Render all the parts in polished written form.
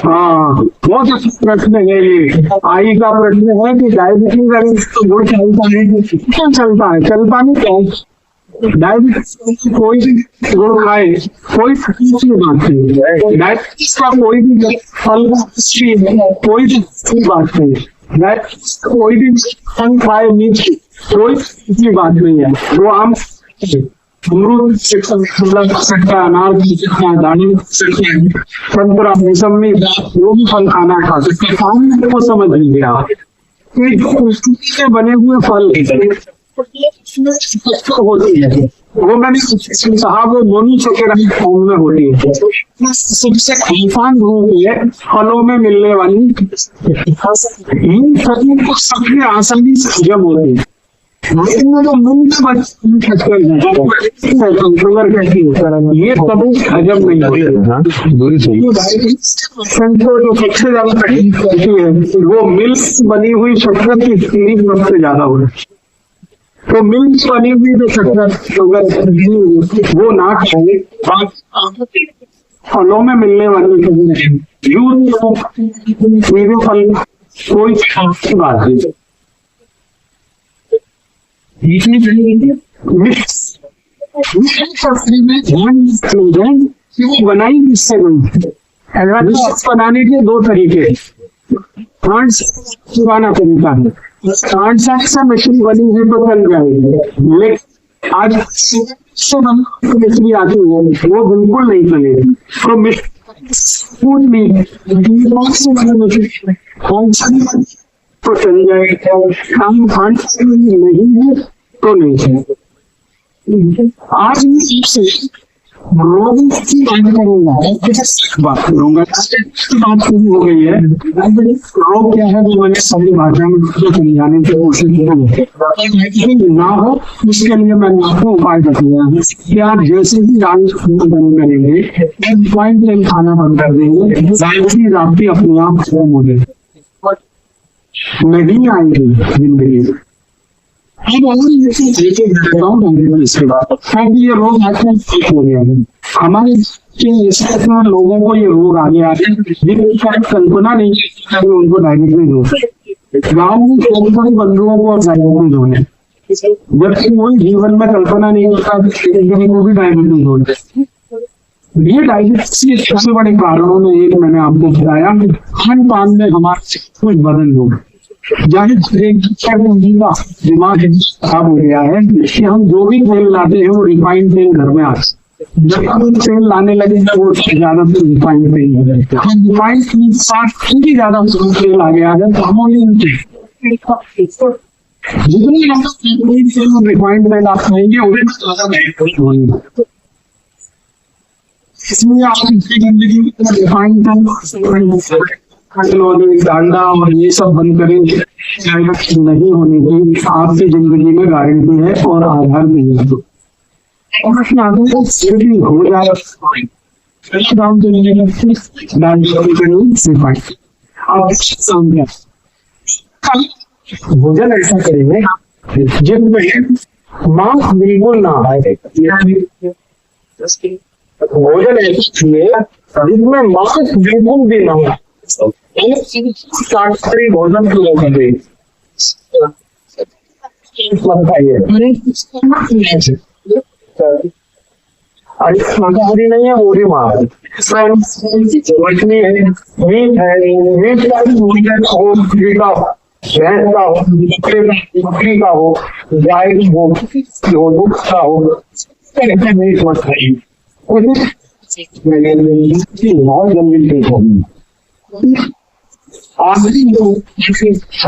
हाँ, बहुत अच्छा प्रश्न है ये। आई का प्रश्न है कि डायबिटीज अगर तो गुड़ चलता है क्या चलता है, चलता नहीं क्यों? डायबिटीज कोई भी गुड़ खाए कोई अच्छी बात नहीं है। डायबिटीज का कोई भी फल कोई भी बात नहीं है। डायबिटीज का कोई भी फल खाए नीचे कोई अच्छी बात नहीं है। वो आम अमरूद सकता, अनार भी सकता, दाने सकते हैं, संतरा, मौसमी, वो भी फल खाना खा सकते हैं। वो समझ नहीं गया से बने हुए फल होती है, वो मैंने कहा वो मोनोसैकेराइड फॉर्म में होती है। सबसे आसान होती है फलों में मिलने वाली सबसे आसानी से हजम होती है। लेकिन वो मुंह में ये कभी हजम नहीं होती। जो सबसे ज्यादा तकलीफ करती है वो मिल्क बनी हुई शक्कर की तकलीफ सबसे ज्यादा हो रही है। तो मिल्क बनी हुई जो शक्कर वो ना खाए, फलों में मिलने वाली मेरे फल कोई बात नहीं। बनाई किससे बनाने के दो तरीके, पुराना तरीका है। से मशीन बनी है तो चल जाएगी, लेकिन आज मछली आती है वो बिल्कुल नहीं चलेगी। तो चल जाएगा, हम खान नहीं है तो नहीं है। आज मैं बात करूंगा, बात शुरू हो गई है। रोग क्या है वो मैंने सभी भाषा में समझाने की कोशिश ना हो, इसके लिए मैंने आपको उपाय बताया है कि आप जैसे ही बंद करेंगे, पॉइंट खाना बंद कर देंगे, डायबिटीज आपकी अपने आप खत्म हो जाएगी, नहीं आएगी जिंदगी में। इसके बाद ये रोग आजकल ठीक हो गया है हमारे लोगों को, ये रोग आगे आते जिनकी कल्पना नहीं की उनको डायबिटीज हो। गाँव में छोटे छोटे बंधुओं को डायबिटीज होने, जबकि कोई जीवन में कल्पना नहीं करता को भी डायबिटीज होने। ये डायबिटीज के सबसे बड़े कारणों में एक मैंने आपको बताया, खान पान में हमारे कुछ बदल हो, दिमाग खराब हो गया है कि हम जो भी तेल लाते हैं वो रिफाइंड तेल घर में आते, जब हम तेल लाने लगे वो ज्यादा रिफाइंड तेल हो जाता है। रिफाइंड के साथ ही ज्यादा तेल आ गया है, तो हम जितने रिफाइंड तेल आप खाएंगे उन्हें इसमें आप जिंदगी में रिफाइंड तेल डांडा और ये सब बंद करेंगे, नहीं होने की आपकी जिंदगी में गारंटी है और आधार नहीं है। हो जाए भोजन ऐसा करेंगे जिसमें मांस बिल्कुल ना आए, भोजन ऐसा जिसमें मांस बिल्कुल भी ना हो, शाकाहारी भोजन की शाकाहारी नहीं है वो भी मछली है, मीट है, मीट का हो, भैंस का हो, बकरी का हो, गाय हो, दूध का हो, मीट मत खाइए, बहुत जल्दी ठीक होगी।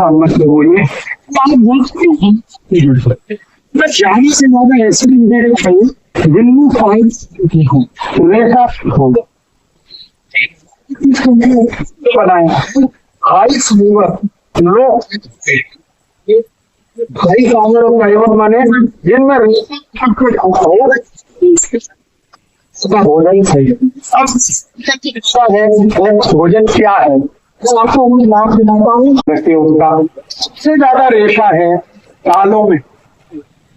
मतलब बोलिए जाने से ज्यादा ऐसे जिनमें बनाया हाई फाइबर माने जिनमें भोजन चाहिए। अब भोजन क्या है तो आपको नाम दिलाता हूँ। उनका सबसे ज्यादा रेशा है दालों में,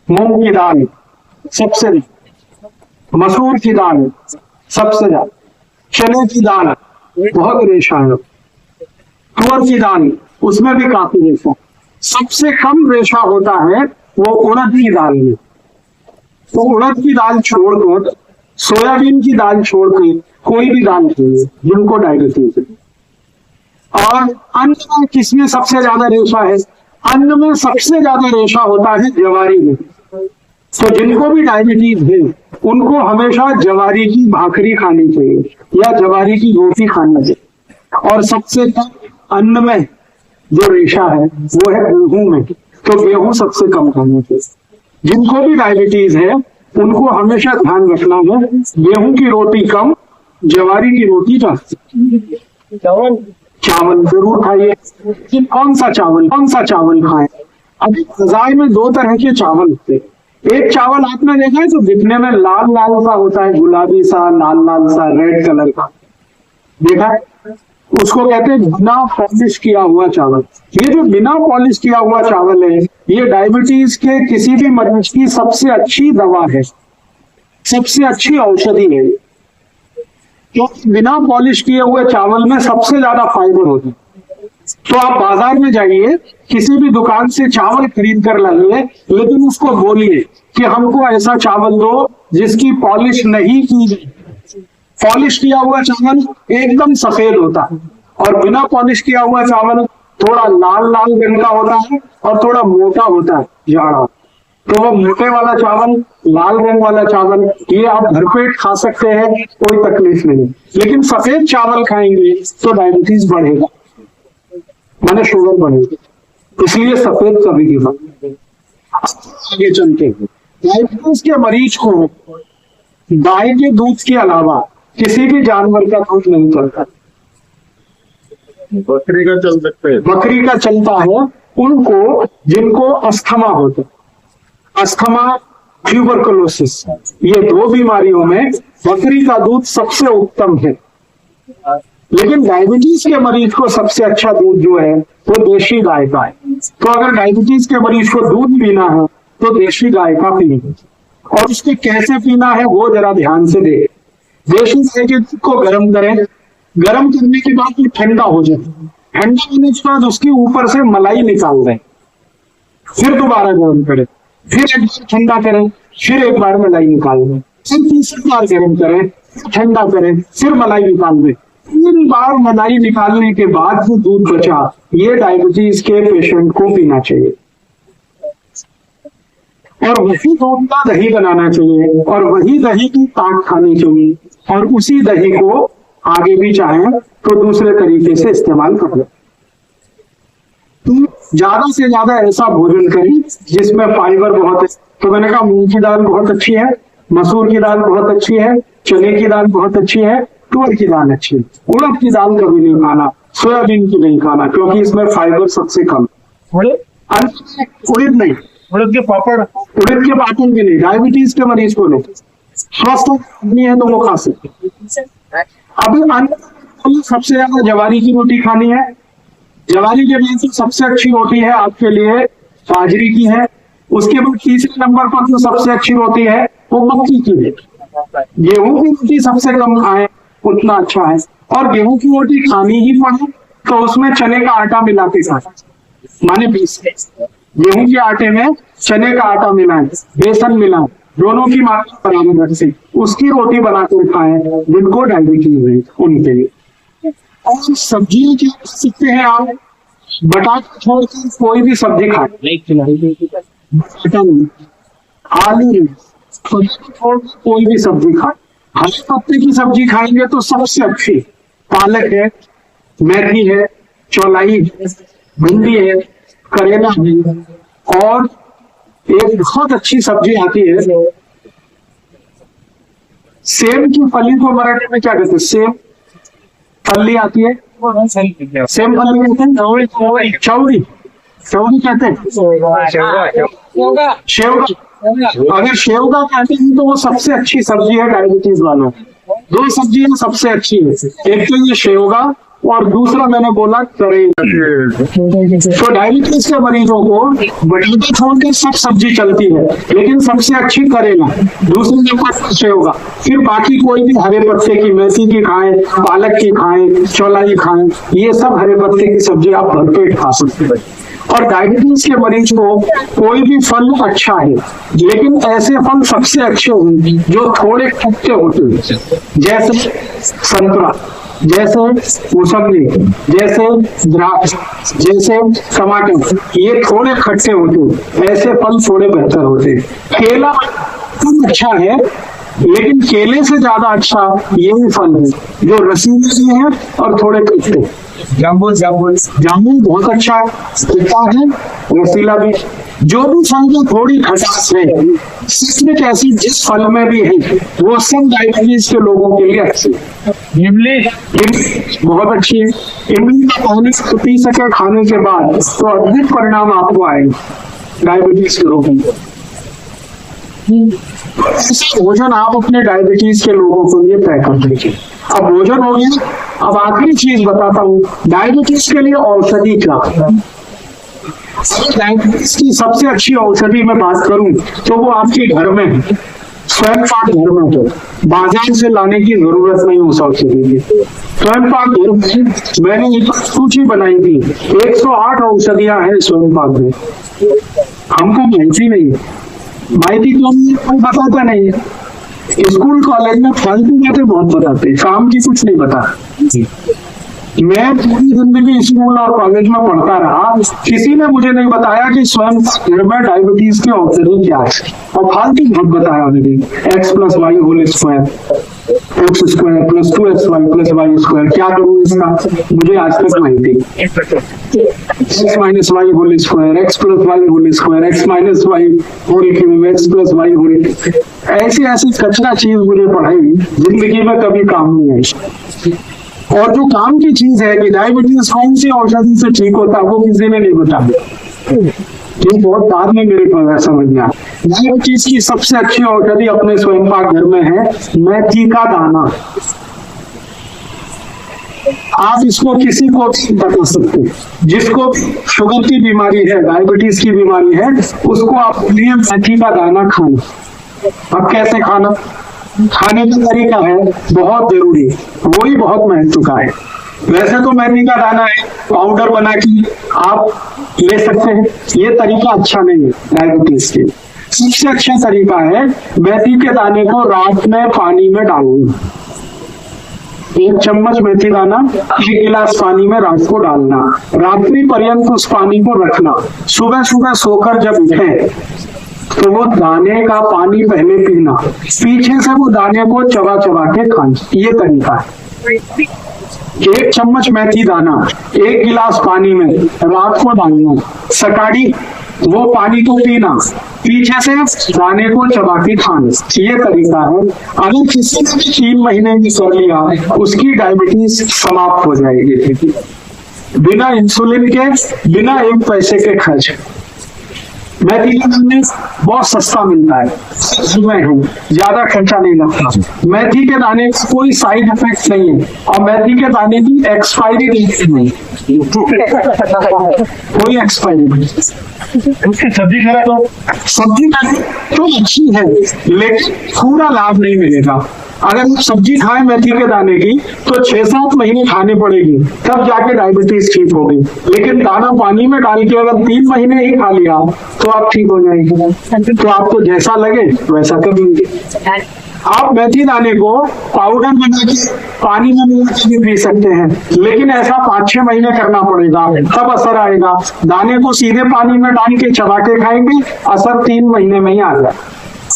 मूंग की दाल सबसे, मसूर की दाल सबसे ज्यादा, चने की दाल बहुत रेशा है, तुअर की दाल उसमें भी काफी रेशा। सबसे कम रेशा होता है वो उड़द की दाल में। तो उड़द की दाल छोड़कर, सोयाबीन की दाल छोड़कर कोई भी दाल चाहिए जिनको डायबिटीज है। और अन्न में किसमें सबसे ज्यादा रेशा है? अन्न में सबसे ज्यादा रेशा होता है जवारी में। तो जिनको भी डायबिटीज है उनको हमेशा जवारी की भाकरी खानी चाहिए या जवारी की रोटी खानी चाहिए। और सबसे कम अन्न में जो रेशा है वो है गेहूं में। तो गेहूं सबसे कम खाना चाहिए। जिनको भी डायबिटीज है उनको हमेशा ध्यान रखना है गेहूं की रोटी कम, जवारी की रोटी ज्यादा। चावल जरूर खाइए। कौन सा चावल खाएं? अभी बाजार में दो तरह के चावल होते हैं। एक चावल आपने देखा है तो दिखने में लाल लाल सा होता है, गुलाबी सा, लाल लाल सा, रेड कलर का, देखा है? उसको कहते हैं बिना पॉलिश किया हुआ चावल। ये जो बिना पॉलिश किया हुआ चावल है ये डायबिटीज के किसी भी मरीज की सबसे अच्छी दवा है, सबसे अच्छी औषधि है। क्योंकि बिना पॉलिश किए हुए चावल में सबसे ज्यादा फाइबर होता है। तो आप बाजार में जाइए, किसी भी दुकान से चावल खरीद कर लाइए, लेकिन उसको बोलिए कि हमको ऐसा चावल दो जिसकी पॉलिश नहीं की गई। पॉलिश किया हुआ चावल एकदम सफेद होता है और बिना पॉलिश किया हुआ चावल थोड़ा लाल लाल रंग का होता है और थोड़ा मोटा होता है, जाड़ा। तो वो मोटे वाला चावल, लाल रंग वाला चावल, ये आप भरपेट खा सकते हैं, कोई तकलीफ नहीं। लेकिन सफेद चावल खाएंगे तो डायबिटीज बढ़ेगा, माने शुगर बढ़ेगी। इसलिए सफेद कभी की बात। आगे चलते हैं, डायबिटीज के मरीज को गाय के दूध के अलावा किसी भी जानवर का दूध नहीं चलता। बकरी का चल सकते हैं। बकरी का चलता है उनको जिनको अस्थमा होता है। अस्थमा, ट्यूबरकुलोसिस, ये दो बीमारियों में बकरी का दूध सबसे उत्तम है। लेकिन डायबिटीज के मरीज को सबसे अच्छा दूध जो है वो देशी गाय का है। तो अगर डायबिटीज के मरीज को दूध पीना है तो देशी गाय का पीना, और उसको कैसे पीना है वो जरा ध्यान से देखें। देशी गाय के दूध को गर्म करें, गर्म करने के बाद वो ठंडा हो जाए। ठंडा होने के बाद उसके ऊपर से मलाई निकाल दें, फिर दोबारा गर्म करें, फिर एक बार ठंडा करें, फिर एक बार मलाई निकाल दें, फिर तीसरी बार गर्म करें, फिर ठंडा करें, फिर मलाई निकाल दें। 3 बार मलाई निकालने के बाद जो दूध बचा, ये डायबिटीज के पेशेंट को पीना चाहिए। और वही दूध का दही बनाना चाहिए और वही दही की ताक खानी चाहिए, और उसी दही को आगे भी चाहें तो दूसरे तरीके से इस्तेमाल कर लें। तो ज्यादा से ज्यादा ऐसा भोजन करें जिसमें फाइबर बहुत है। तो मैंने कहा मूंग की दाल बहुत अच्छी है, मसूर की दाल बहुत अच्छी है, चने की दाल बहुत अच्छी है, तुअर की दाल अच्छी है। उड़द की दाल कभी नहीं खाना, सोयाबीन की नहीं खाना, क्योंकि इसमें फाइबर सबसे कम। उड़द नहीं, उड़द के पापड़, उड़द के पापड़ भी नहीं, डायबिटीज के मरीज को नहीं। स्वस्थ आदमी है तो वो खा सकते। अभी अन्न सबसे ज्यादा जवारी की रोटी खानी है। जवारी के बाद सबसे अच्छी रोटी है आपके लिए बाजरी की है। उसके बाद तीसरे नंबर पर जो सबसे अच्छी रोटी है वो मक्की की है। गेहूं की रोटी सबसे कम खाएं उतना अच्छा है, और गेहूं की रोटी खानी ही पड़े तो उसमें चने का आटा मिला के खाएं, माने गेहूं के आटे में चने का आटा मिलाएं, बेसन मिलाएं, दोनों की मात्रा बराबर रखें, उसकी रोटी बनाकर खाएं जिनको डायबिटीज है उनके लिए। और सब्जियां क्या खा सकते हैं आप? बटाटा छोड़कर कोई भी सब्जी खाएं, बटाटा नहीं, आलू नहीं, छोड़कर कोई भी सब्जी खाएं। हरे पत्ते की सब्जी खाएंगे तो सबसे अच्छी पालक है, मेथी है, चौलाई है, भिंडी है, करेला है, और एक बहुत अच्छी सब्जी आती है सेम की फली को मराठी में क्या कहते हैं? सेम फली आती है, सेम फली कहते हैं, चौड़ी, चौड़ी कहते हैं, शेवगा। अगर शेवगा कहते हैं तो वो सबसे अच्छी सब्जी है डायबिटीज वालों। 2 सब्जियां सबसे अच्छी है, एक तो ये शेवगा और दूसरा मैंने बोला करेला। तो डायबिटीज के मरीजों को बटुका छोड़ के सब सब्जी चलती है, लेकिन सबसे अच्छी करेला, दूसरे नंबर से होगा। फिर बाकी कोई भी हरे पत्ते की, मेथी की खाएं, पालक की खाएं, चौलाई खाएं, ये सब हरे पत्ते की सब्जी आप भरपेट खा सकते हैं। और डायबिटीज के मरीज को कोई भी फल अच्छा है, लेकिन ऐसे फल सबसे अच्छे होंगे जो थोड़े खट्टे होते हैं, जैसे संतरा, जैसे मौसमी, जैसे द्राक्ष, जैसे टमाटर, ये थोड़े खट्टे होते हैं, ऐसे फल थोड़े बेहतर होते हैं। केला अच्छा है, लेकिन केले से ज्यादा अच्छा यही फल है जो रसीले हैं और थोड़े खट्टे। जामुन बहुत अच्छा है, रसीला भी। जो भी फल में थोड़ी खटास है, सिट्रिक एसिड जिस फल में भी है, वो सब डायबिटीज के लोगों के लिए अच्छी है। इमली बहुत अच्छी है। इमली का पानी पी सके खाने के बाद तो अद्भुत परिणाम आपको आएंगे डायबिटीज के लोगों को। भोजन आप अपने डायबिटीज के लोगों के लिए तय कर दीजिए। अब भोजन हो गया, अब आखिरी चीज बताता हूँ, डायबिटीज के लिए औषधि क्या है। डायबिटीज की सबसे अच्छी औषधि मैं बात करूं तो वो आपके घर में है, स्वयं पाक घर में। तो बाजार से लाने की जरूरत नहीं उस औषधि की, स्वयं पाक घर में। मैंने एक सूची बनाई थी, 108 औषधियां हैं स्वयं पाक में। हमको माहिती नहीं है, माहिती तो कोई बताता नहीं है। स्कूल कॉलेज में फालतू बातें बहुत बताते हैं, काम की कुछ नहीं बताते। मैं पूरी जिंदगी स्कूल और कॉलेज में पढ़ता रहा, किसी ने मुझे नहीं बताया कि स्वयं घर में डायबिटीज की औषधि क्या है। और फालतू बहुत बताया उन्होंने, x+y whole square, x² + 2xy + y²। क्या करूँ इसका, मुझे आज तक माहिती। x - y whole square, x + y whole square, x - y whole cube, x + y whole. ऐसी ऐसी कचरा चीज मुझे पढ़ाई, जिंदगी में कभी काम नहीं आई। और जो काम की चीज है कि डायबिटीज कौन सी औषधि से ठीक होता है, वो किसी ने नहीं बताया। ये बहुत बाद में मेरे को समझ में आया। डायबिटीज की सबसे अच्छी औषधि अपने स्वयं पाक घर में है मेथी का दाना। आप इसको किसी को बता सकते, जिसको शुगर की बीमारी है, डायबिटीज की बीमारी है, उसको आप मेथी का दाना खाना। अब कैसे खाना, खाने का तरीका है बहुत जरूरी, वही बहुत महत्व का है। वैसे तो मेथी का दाना है, पाउडर बना के आप ले सकते हैं, ये तरीका अच्छा नहीं है डायबिटीज के। सबसे अच्छा तरीका है मेथी के दाने को रात में पानी में डालना। 1 चम्मच मेथी दाना 1 गिलास पानी में रात को डालना, रात्रि पर्यंत उस पानी को रखना। सुबह सुबह सोकर जब उठे तो वो दाने का पानी पहले पीना, पीछे से वो दाने को चबा चबा के खाना। ये तरीका है। 1 चम्मच मेथी दाना 1 गिलास पानी में रात को डालना, सकाड़ी वो पानी को पीना, पीछे से दाने को चबा के खाना। ये तरीका है। अगर किसी ने 3 महीने की कर लिया, उसकी डायबिटीज समाप्त हो जाएगी, बिना इंसुलिन के, बिना 1 पैसे के खर्च। मेथी का दाना बहुत सस्ता मिलता है, ज्यादा खर्चा नहीं लगता। मेथी के दाने का कोई साइड इफेक्ट नहीं है, और मेथी के दाने की एक्सपायरी डेट नहीं, कोई एक्सपायरी नहीं। सब्जी खाना तो अच्छी है, लेकिन पूरा लाभ नहीं मिलेगा। अगर आप सब्जी खाएं मेथी के दाने की तो 6-7 महीने खानी पड़ेगी, तब जाके डायबिटीज ठीक होगी। लेकिन दाना पानी में डाल के अगर 3 महीने ही खा लिया तो आप ठीक हो जाएंगे। तो आपको जैसा लगे वैसा कर लीजिए। आप मेथी दाने को पाउडर बना के पानी में मिला के भी पी सकते हैं, लेकिन ऐसा 5-6 महीने करना पड़ेगा, तब असर आएगा। दाने को सीधे पानी में डाल के चबा के खाएंगे, असर 3 महीने में ही आ जाए।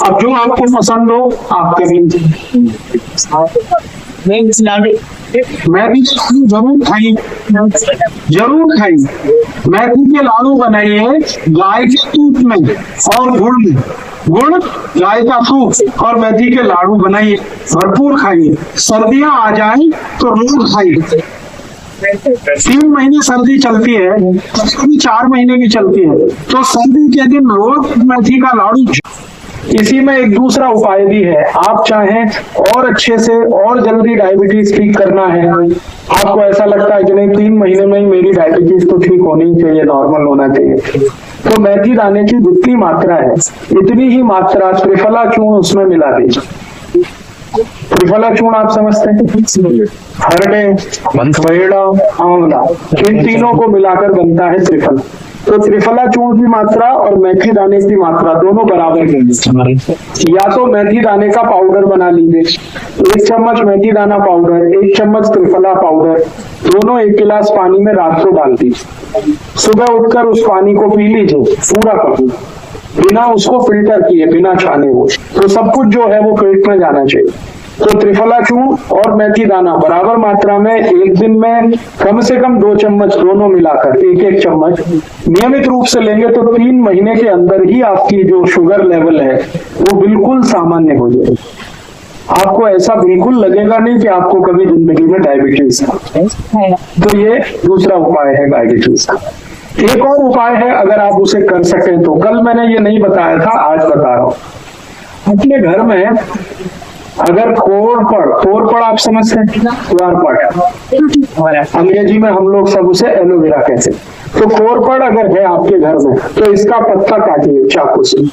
अब जो आपको पसंद हो आप कर लीजिए। मेथी के लाडू जरूर खाई। मेथी के लाडू बनाइए गाय के दूध में और गुड़ में, गुड़ गाय का दूध और मेथी के लाडू बनाइए, भरपूर खाइए। सर्दियां आ जाए तो रोज खाइए। 3 महीने सर्दी चलती है, कभी 4 महीने की चलती है, तो सर्दी के दिन रोज मेथी का लाडू इसी में एक दूसरा उपाय भी है। आप चाहें और अच्छे से और जल्दी डायबिटीज ठीक करना है, आपको ऐसा लगता है कि नहीं 3 महीने में ही मेरी डायबिटीज तो ठीक होनी ही चाहिए, नॉर्मल होना चाहिए, तो मेथी दाने की जितनी मात्रा है इतनी ही मात्रा त्रिफला चूर्ण उसमें मिला दीजिए। त्रिफला चूर्ण आप समझते हैं, हरड़े, पेड़ा, आंवला, इन तीनों को मिलाकर बनता है त्रिफला। तो त्रिफला चूर्ण की मात्रा और मेथी दाने की मात्रा दोनों बराबर लीजिए। या तो मेथी दाने का पाउडर बना लीजिए, 1 चम्मच मेथी दाना पाउडर, 1 चम्मच त्रिफला पाउडर, दोनों 1 गिलास पानी में रात को डाल दीजिए। सुबह उठकर उस पानी को पी लीजिए पूरा का पूरा, बिना उसको फिल्टर किए, बिना छाने हुए, तो सब कुछ जो है वो पेट में जाना चाहिए। तो त्रिफला चूर्ण और मेथी दाना बराबर मात्रा में एक दिन में कम से कम 2 चम्मच दोनों मिलाकर 1-1 चम्मच नियमित रूप से लेंगे तो 3 महीने के अंदर ही आपकी जो शुगर लेवल है वो बिल्कुल सामान्य हो जाएगी। आपको ऐसा बिल्कुल लगेगा नहीं कि आपको कभी जिंदगी में डायबिटीज है। तो ये दूसरा उपाय है डायबिटीज का। एक और उपाय है, अगर आप उसे कर सकें तो, कल मैंने ये नहीं बताया था, आज बता रहा हूं। अपने घर में अगर कोरपड़ आप समझते हैं, कोरपड़ अंग्रेजी में हम लोग सब उसे एलोवेरा कहते हैं, तो कोरपड़ अगर है आपके घर में तो इसका पत्ता काटिए चाकू से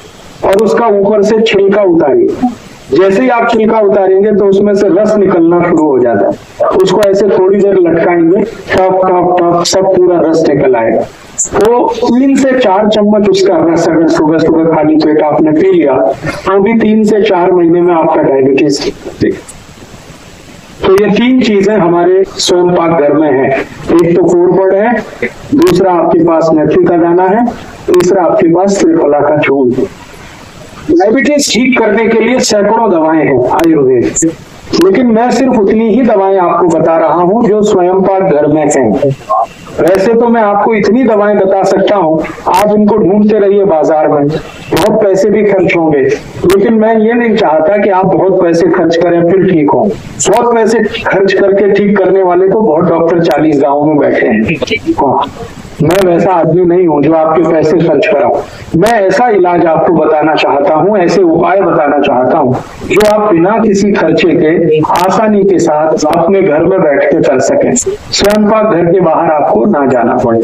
और उसका ऊपर से छिलका उतारिए। जैसे ही आप छिलका उतारेंगे तो उसमें से रस निकलना शुरू हो जाता है, उसको ऐसे थोड़ी देर लटकाएंगे, टप टप टप सब पूरा रस निकल आएगा। तो 3 से 4 चम्मच उसका रस अगर सुबह सुबह खाली पेट आपने पी लिया तो भी 3 से 4 महीने में आपका डायबिटीज ठीक हो जाएगा। तो ये 3 चीजें हमारे स्वयं पाक घर में है। एक तो कोरपड़ है, दूसरा आपके पास मेथी का दाना है, तीसरा आपके पास त्रिफला का चूर्ण है। डायबिटीज ठीक करने के लिए सैकड़ों दवाएं हैं आयुर्वेद, लेकिन मैं सिर्फ उतनी ही दवाएं आपको बता रहा हूं जो स्वयं पाक घर में हैं। वैसे तो मैं आपको इतनी दवाएं बता सकता हूं, आप इनको ढूंढते रहिए बाजार में, बहुत पैसे भी खर्च होंगे, लेकिन मैं ये नहीं चाहता कि आप बहुत पैसे खर्च करें फिर ठीक हो। बहुत पैसे खर्च करके ठीक करने वाले तो बहुत डॉक्टर 40 गाँव में बैठे हैं। हाँ, मैं वैसा आदमी नहीं हूं जो आपके पैसे खर्च कराऊं। मैं ऐसा इलाज आपको बताना चाहता हूं, ऐसे उपाय बताना चाहता हूं जो आप बिना किसी खर्चे के आसानी के साथ अपने घर में बैठ के कर सकें, स्वयं पाक घर के बाहर आपको ना जाना पड़े।